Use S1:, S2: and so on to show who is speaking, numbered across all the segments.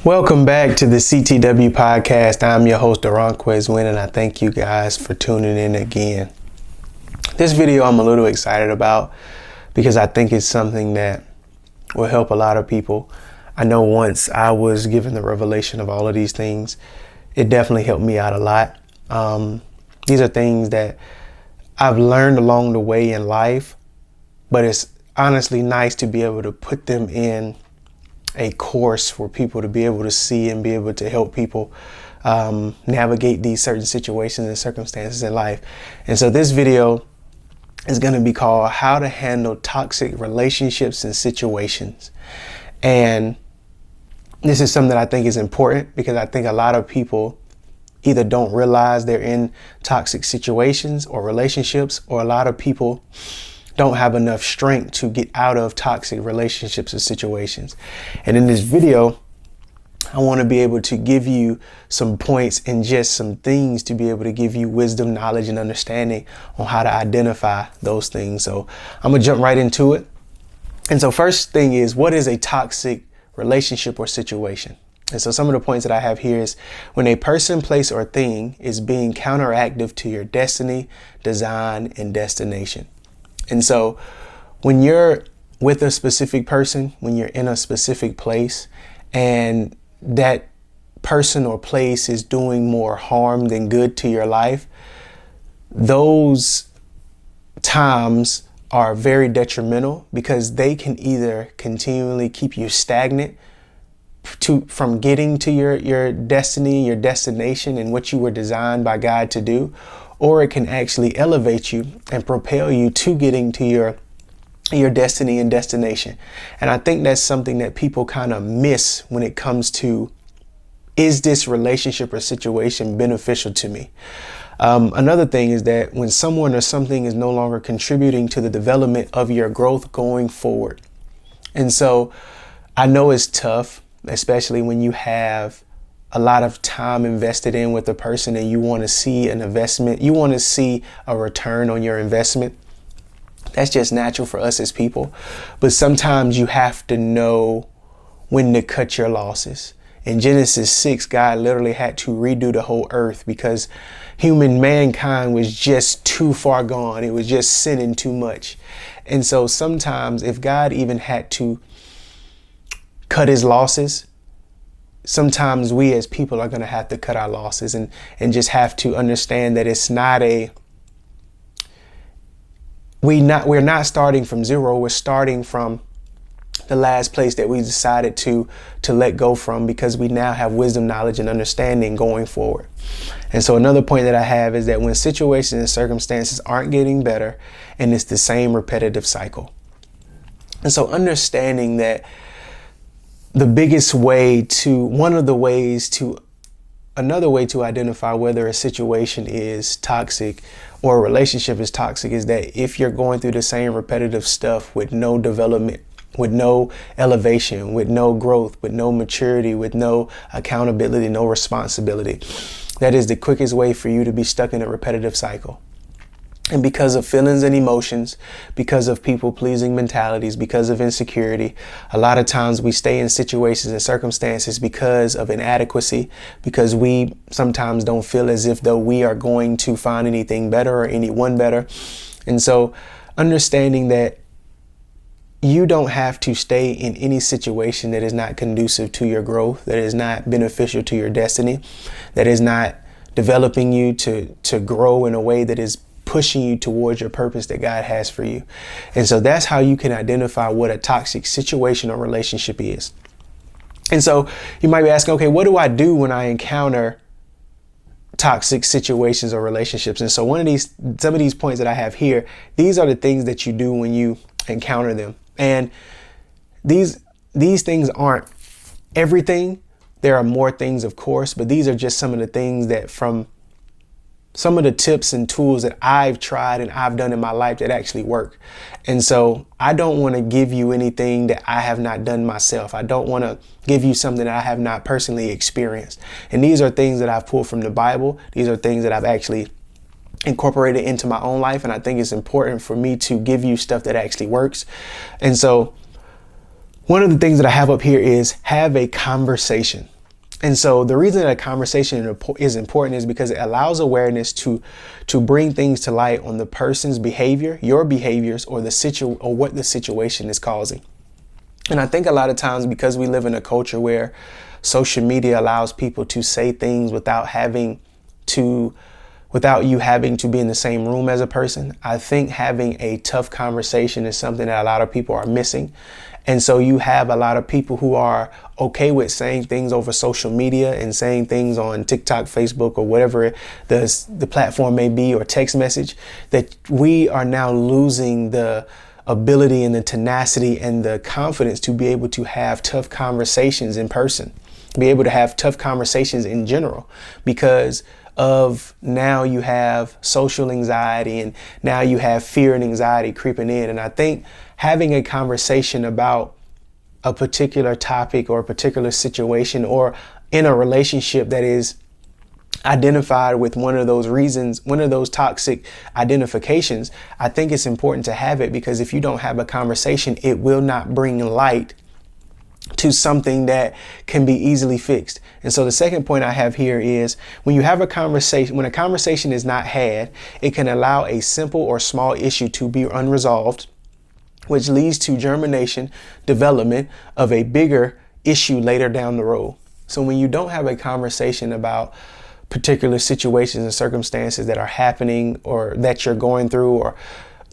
S1: Welcome back to the C.T.W. podcast. I'm your host, Duranquez Wynn, and I thank you guys for tuning in again. This video I'm a little excited about because I think it's something that will help a lot of people. I know once I was given the revelation of all of these things, it definitely helped me out a lot. These are things that I've learned along the way in life, but it's honestly nice to be able to put them in a course for people to be able to see and be able to help people navigate these certain situations and circumstances in life. And so this video is going to be called How to Handle Toxic Relationships and Situations. And this is something that I think is important because I think a lot of people either don't realize they're in toxic situations or relationships, or a lot of people don't have enough strength to get out of toxic relationships or situations. And in this video, I want to be able to give you some points and just some things to be able to give you wisdom, knowledge, and understanding on how to identify those things. So I'm going to jump right into it. And so first thing is, what is a toxic relationship or situation? And so some of the points that I have here is when a person, place, or thing is being counteractive to your destiny, design, and destination. And so when you're with a specific person, when you're in a specific place, and that person or place is doing more harm than good to your life, those times are very detrimental because they can either continually keep you stagnant from getting to your destiny, your destination, and what you were designed by God to do, or it can actually elevate you and propel you to getting to your destiny and destination. And I think that's something that people kind of miss when it comes to, is this relationship or situation beneficial to me? Another thing is that when someone or something is no longer contributing to the development of your growth going forward. And so I know it's tough, especially when you have a lot of time invested in with a person and you want to see an investment, you want to see a return on your investment. That's just natural for us as people. But sometimes you have to know when to cut your losses. In Genesis 6, God literally had to redo the whole earth because mankind was just too far gone. It was just sinning too much. And so sometimes if God even had to cut his losses, sometimes we as people are going to have to cut our losses and just have to understand that it's not we're not starting from zero. We're starting from the last place that we decided to let go from, because we now have wisdom, knowledge, and understanding going forward. And so another point that I have is that when situations and circumstances aren't getting better and it's the same repetitive cycle. And so understanding that another way to identify whether a situation is toxic or a relationship is toxic is that if you're going through the same repetitive stuff with no development, with no elevation, with no growth, with no maturity, with no accountability, no responsibility, that is the quickest way for you to be stuck in a repetitive cycle. And because of feelings and emotions, because of people-pleasing mentalities, because of insecurity, a lot of times we stay in situations and circumstances because of inadequacy, because we sometimes don't feel as if though we are going to find anything better or anyone better. And so understanding that you don't have to stay in any situation that is not conducive to your growth, that is not beneficial to your destiny, that is not developing you to grow in a way that is pushing you towards your purpose that God has for you. And so that's how you can identify what a toxic situation or relationship is. And so you might be asking, okay, what do I do when I encounter toxic situations or relationships? And so some of these points that I have here, these are the things that you do when you encounter them. And these things aren't everything. There are more things, of course, but these are just some of the things that from some of the tips and tools that I've tried and I've done in my life that actually work. And so I don't want to give you anything that I have not done myself. I don't want to give you something that I have not personally experienced. And these are things that I've pulled from the Bible. These are things that I've actually incorporated into my own life. And I think it's important for me to give you stuff that actually works. And so one of the things that I have up here is have a conversation. And so the reason that a conversation is important is because it allows awareness to bring things to light on the person's behavior, your behaviors, or what the situation is causing. And I think a lot of times, because we live in a culture where social media allows people to say things without you having to be in the same room as a person, I think having a tough conversation is something that a lot of people are missing. And so you have a lot of people who are okay with saying things over social media and saying things on TikTok, Facebook, or whatever the platform may be, or text message, that we are now losing the ability and the tenacity and the confidence to be able to have tough conversations in person, be able to have tough conversations in general, because of now you have social anxiety, and now you have fear and anxiety creeping in. And I think having a conversation about a particular topic or a particular situation, or in a relationship that is identified with one of those reasons, one of those toxic identifications, I think it's important to have it, because if you don't have a conversation, it will not bring light to something that can be easily fixed. And so the second point I have here is, when a conversation is not had, it can allow a simple or small issue to be unresolved, which leads to germination, development of a bigger issue later down the road. So when you don't have a conversation about particular situations and circumstances that are happening, or that you're going through, or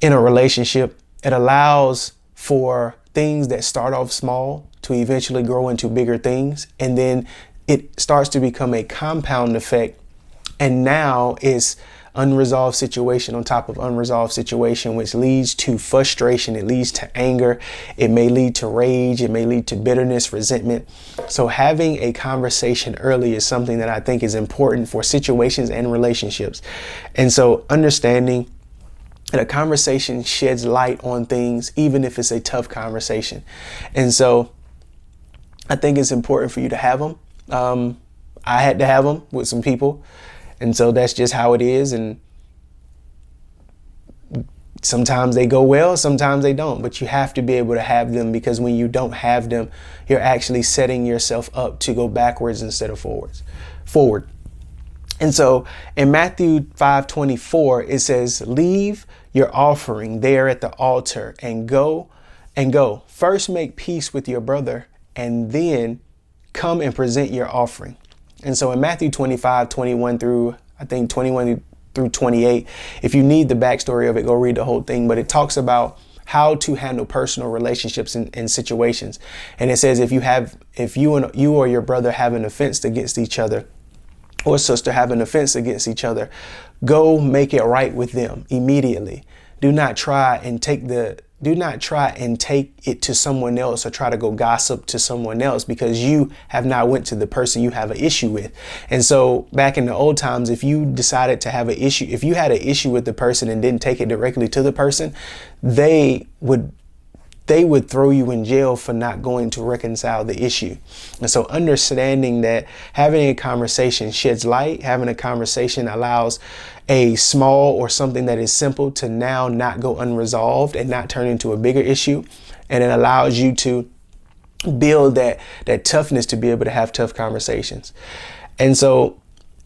S1: in a relationship, it allows for things that start off small to eventually grow into bigger things. And then it starts to become a compound effect. And now it's unresolved situation on top of unresolved situation, which leads to frustration. It leads to anger. It may lead to rage. It may lead to bitterness, resentment. So having a conversation early is something that I think is important for situations and relationships. And so understanding that a conversation sheds light on things, even if it's a tough conversation. And so I think it's important for you to have them. I had to have them with some people. And so that's just how it is. And sometimes they go well, sometimes they don't. But you have to be able to have them, because when you don't have them, you're actually setting yourself up to go backwards instead of forward. And so in Matthew 5:24, it says, "Leave your offering there at the altar and go. First make peace with your brother, and then come and present your offering." And so in Matthew 25:21 through 28, if you need the backstory of it, go read the whole thing. But it talks about how to handle personal relationships and situations. And it says, if you or your brother have an offense against each other, or sister have an offense against each other, go make it right with them immediately. Do not try and take it to someone else, or try to go gossip to someone else, because you have not went to the person you have an issue with. And so back in the old times, if you decided to have an issue, if you had an issue with the person and didn't take it directly to the person, they would throw you in jail for not going to reconcile the issue. And so understanding that having a conversation sheds light, having a conversation allows a small or something that is simple to now not go unresolved and not turn into a bigger issue. And it allows you to build that toughness to be able to have tough conversations. And so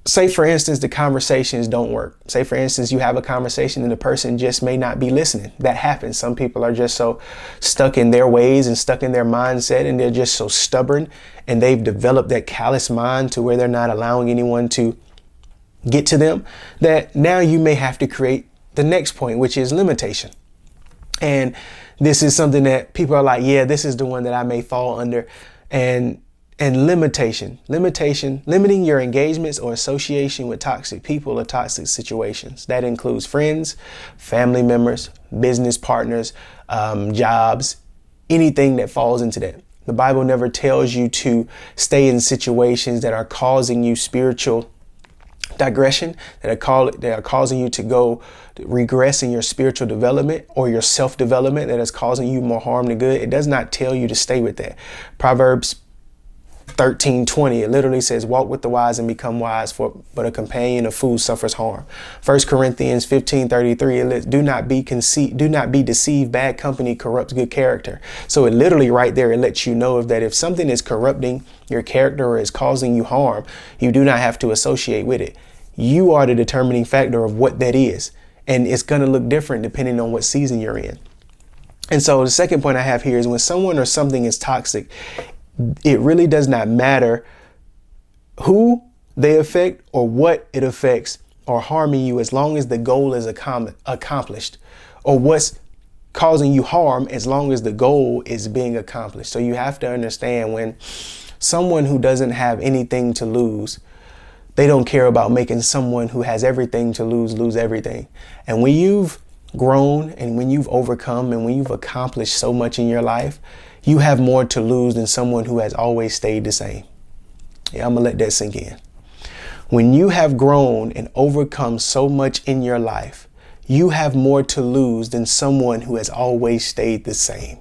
S1: say, for instance, the conversations don't work. Say, for instance, you have a conversation and the person just may not be listening. That happens. Some people are just so stuck in their ways and stuck in their mindset, and they're just so stubborn, and they've developed that callous mind to where they're not allowing anyone to get to them, that now you may have to create the next point, which is limitation. And this is something that people are like, yeah, this is the one that I may fall under. And limiting your engagements or association with toxic people or toxic situations. That includes friends, family members, business partners, jobs, anything that falls into that. The Bible never tells you to stay in situations that are causing you spiritual digression, that are causing you to go regress in your spiritual development or your self-development, that is causing you more harm than good. It does not tell you to stay with that. Proverbs 13:20, it literally says, walk with the wise and become wise, but a companion of fools suffers harm. 1 Corinthians 15:33, it lets, do not be deceived. Bad company corrupts good character. So it literally right there, it lets you know that if something is corrupting your character or is causing you harm, you do not have to associate with it. You are the determining factor of what that is. And it's going to look different depending on what season you're in. And so the second point I have here is when someone or something is toxic, it really does not matter who they affect or what it affects or harming you, as long as the goal is accomplished, or what's causing you harm as long as the goal is being accomplished. So you have to understand, when someone who doesn't have anything to lose, they don't care about making someone who has everything to lose everything. And when you've grown and when you've overcome and when you've accomplished so much in your life, you have more to lose than someone who has always stayed the same. Yeah, I'm gonna let that sink in. When you have grown and overcome so much in your life, you have more to lose than someone who has always stayed the same.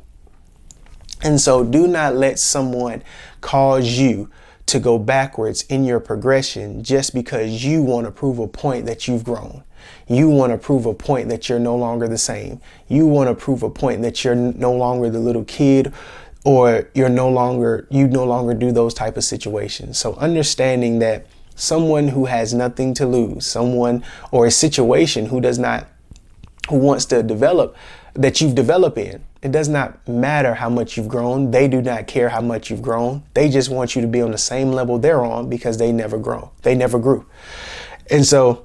S1: And so do not let someone cause you to go backwards in your progression just because you want to prove a point that you've grown. You want to prove a point that you're no longer the same. You want to prove a point that you're no longer the little kid, or you no longer do those type of situations. So understanding that someone who has nothing to lose, someone or a situation who wants to develop, that you've developed in, it does not matter how much you've grown. They do not care how much you've grown. They just want you to be on the same level they're on, because they never grew. And so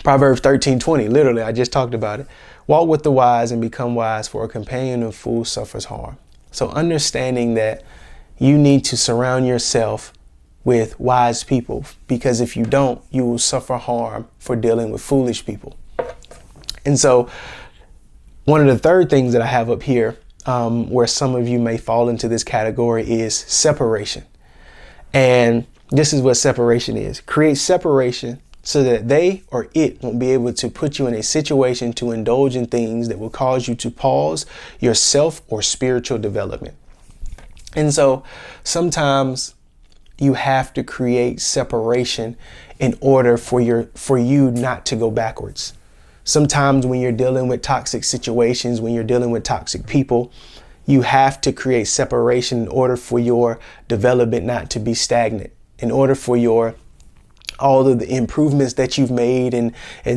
S1: Proverbs 13:20, literally, I just talked about it. Walk with the wise and become wise, for a companion of fools suffers harm. So understanding that you need to surround yourself with wise people, because if you don't, you will suffer harm for dealing with foolish people. And so one of the third things that I have up here, where some of you may fall into this category, is separation. And this is what separation is. Create separation so that they or it won't be able to put you in a situation to indulge in things that will cause you to pause your self or spiritual development. And so sometimes you have to create separation in order for you not to go backwards. Sometimes when you're dealing with toxic situations, when you're dealing with toxic people, you have to create separation in order for your development not to be stagnant, in order for all of the improvements that you've made in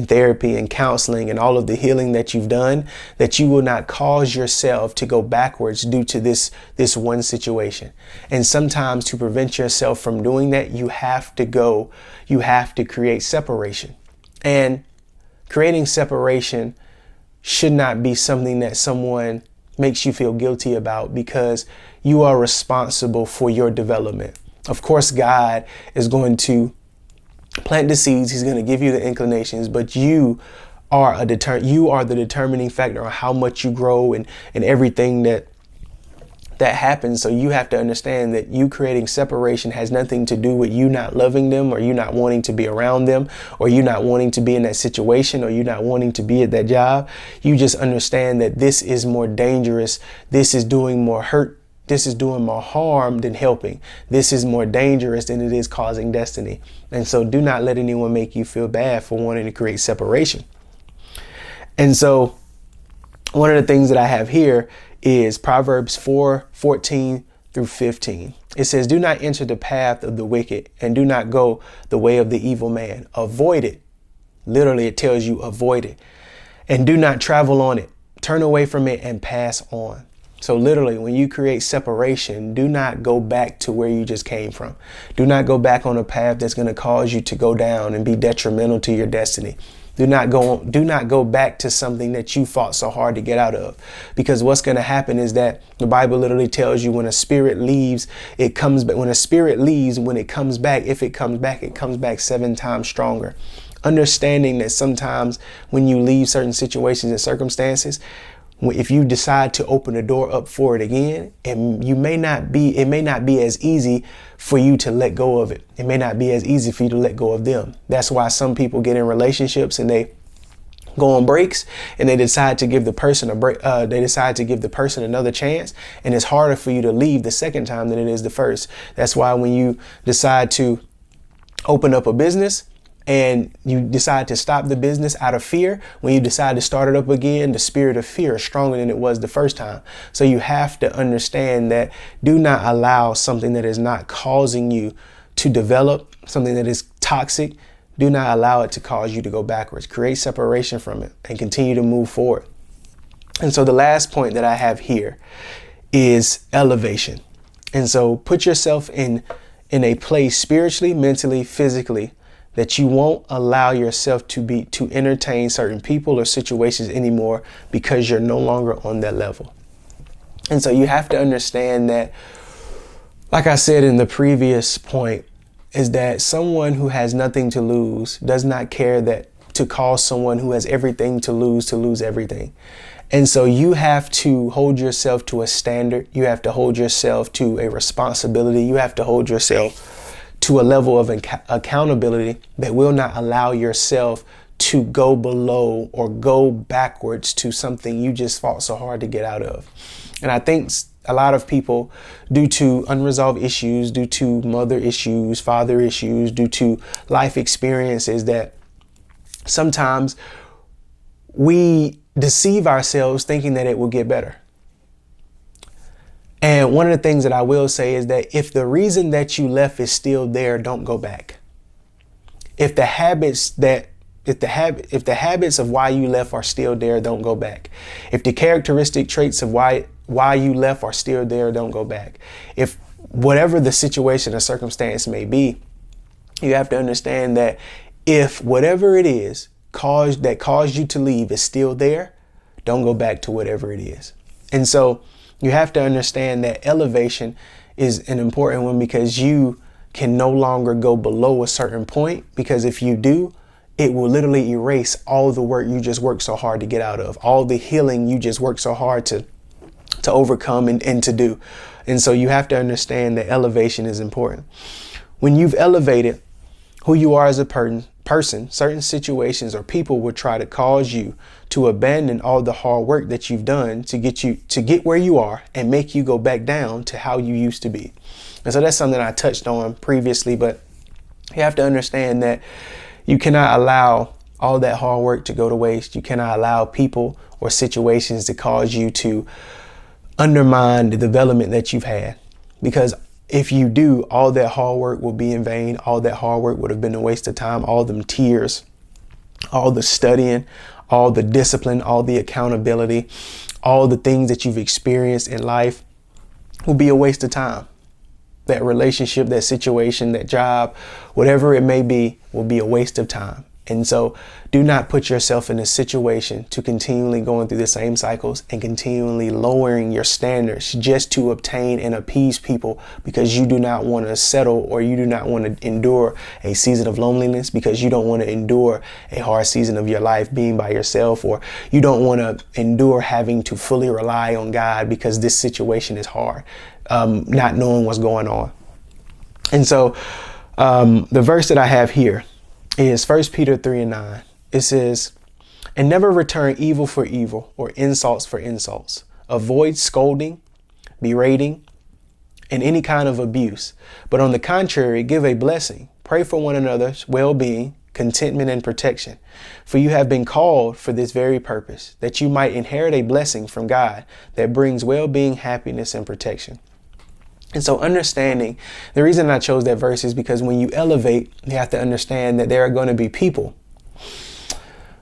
S1: therapy and counseling and all of the healing that you've done, that you will not cause yourself to go backwards due to this one situation. And sometimes to prevent yourself from doing that, you have to create separation. And creating separation should not be something that someone makes you feel guilty about, because you are responsible for your development. Of course, God is going to plant the seeds. He's going to give you the inclinations, but you are the determining factor on how much you grow and everything that happens. So you have to understand that you creating separation has nothing to do with you not loving them, or you not wanting to be around them, or you not wanting to be in that situation, or you not wanting to be at that job. You just understand that this is more dangerous. This is doing more hurt. This is doing more harm than helping. This is more dangerous than it is causing destiny. And so do not let anyone make you feel bad for wanting to create separation. And so one of the things that I have here is Proverbs 4:14 through 15. It says, do not enter the path of the wicked, and do not go the way of the evil man. Avoid it. Literally, it tells you avoid it. And do not travel on it. Turn away from it and pass on. So literally, when you create separation, do not go back to where you just came from. Do not go back on a path that's going to cause you to go down and be detrimental to your destiny. Do not go back to something that you fought so hard to get out of, because what's going to happen is that the Bible literally tells you when a spirit leaves, it comes back. When a spirit leaves, when it comes back, if it comes back 7 times stronger. Understanding that sometimes when you leave certain situations and circumstances, if you decide to open the door up for it again, it may not be as easy for you to let go of it. It may not be as easy for you to let go of them. That's why some people get in relationships and they go on breaks, and they decide to give the person a break. They decide to give the person another chance, and it's harder for you to leave the second time than it is the first. That's why when you decide to open up a business and you decide to stop the business out of fear, when you decide to start it up again, the spirit of fear is stronger than it was the first time. So you have to understand that do not allow something that is not causing you to develop, something that is toxic. Do not allow it to cause you to go backwards. Create separation from it and continue to move forward. And so the last point that I have here is elevation. And so put yourself in a place spiritually, mentally, physically, that you won't allow yourself to entertain certain people or situations anymore because you're no longer on that level. And so you have to understand that, like I said in the previous point, is that someone who has nothing to lose does not care that to cause someone who has everything to lose everything. And so you have to hold yourself to a standard. You have to hold yourself to a responsibility. You have to hold yourself to a level of accountability that will not allow yourself to go below or go backwards to something you just fought so hard to get out of. And I think a lot of people, due to unresolved issues, due to mother issues, father issues, due to life experiences, that sometimes we deceive ourselves thinking that it will get better. And one of the things that I will say is that if the reason that you left is still there, don't go back. If the habits of why you left are still there, don't go back. If the characteristic traits of why you left are still there, don't go back. If whatever the situation or circumstance may be, you have to understand that if whatever it is that caused you to leave is still there, don't go back to whatever it is. And so you have to understand that elevation is an important one, because you can no longer go below a certain point, because if you do, it will literally erase all the work you just worked so hard to get out of, all the healing you just worked so hard to overcome and to do. And so you have to understand that elevation is important. When you've elevated who you are as a person, certain situations or people will try to cause you to abandon all the hard work that you've done to get where you are and make you go back down to how you used to be. And so that's something I touched on previously, but you have to understand that you cannot allow all that hard work to go to waste. You cannot allow people or situations to cause you to undermine the development that you've had, because if you do, all that hard work will be in vain. All that hard work would have been a waste of time. All them tears, all the studying, all the discipline, all the accountability, all the things that you've experienced in life will be a waste of time. That relationship, that situation, that job, whatever it may be, will be a waste of time. And so do not put yourself in a situation to continually going through the same cycles and continually lowering your standards just to obtain and appease people, because you do not want to settle, or you do not want to endure a season of loneliness, because you don't want to endure a hard season of your life being by yourself, or you don't want to endure having to fully rely on God because this situation is hard, not knowing what's going on. And so the verse that I have here is 1 Peter 3:9. It says, "And never return evil for evil or insults for insults. Avoid scolding, berating, and any kind of abuse. But on the contrary, give a blessing. Pray for one another's well-being, contentment, and protection. For you have been called for this very purpose, that you might inherit a blessing from God that brings well-being, happiness, and protection." And so understanding, the reason I chose that verse is because when you elevate, you have to understand that there are going to be people.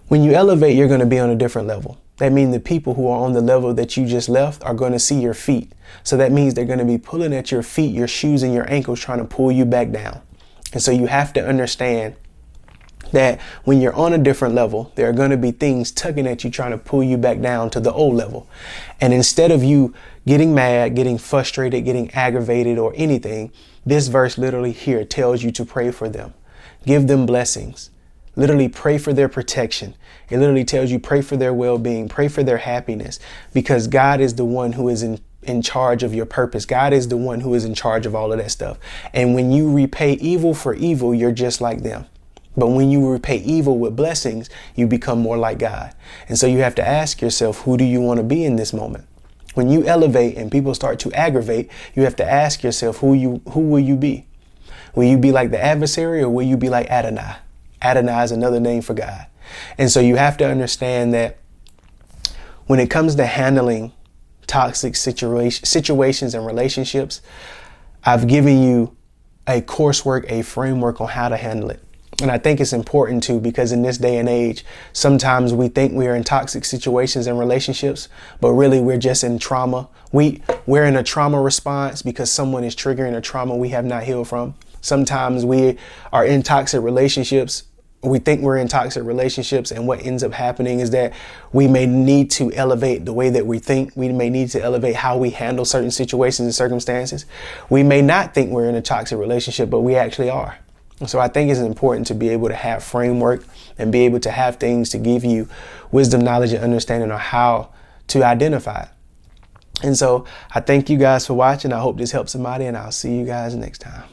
S1: When you elevate, you're going to be on a different level. That means the people who are on the level that you just left are going to see your feet. So that means they're going to be pulling at your feet, your shoes, and your ankles, trying to pull you back down. And so you have to understand that when you're on a different level, there are going to be things tugging at you, trying to pull you back down to the old level. And instead of you getting mad, getting frustrated, getting aggravated, or anything, this verse literally here tells you to pray for them. Give them blessings. Literally pray for their protection. It literally tells you pray for their well-being, pray for their happiness, because God is the one who is in charge of your purpose. God is the one who is in charge of all of that stuff. And when you repay evil for evil, you're just like them. But when you repay evil with blessings, you become more like God. And so you have to ask yourself, who do you want to be in this moment? When you elevate and people start to aggravate, you have to ask yourself, who will you be? Will you be like the adversary, or will you be like Adonai? Adonai is another name for God. And so you have to understand that when it comes to handling toxic situations and relationships, I've given you a coursework, a framework on how to handle it. And I think it's important too, because in this day and age, sometimes we think we are in toxic situations and relationships, but really we're just in trauma. We're in a trauma response because someone is triggering a trauma we have not healed from. Sometimes we are in toxic relationships. We think we're in toxic relationships, and what ends up happening is that we may need to elevate the way that we think. We may need to elevate how we handle certain situations and circumstances. We may not think we're in a toxic relationship, but we actually are. So I think it's important to be able to have framework and be able to have things to give you wisdom, knowledge, and understanding on how to identify it. And so I thank you guys for watching. I hope this helps somebody, and I'll see you guys next time.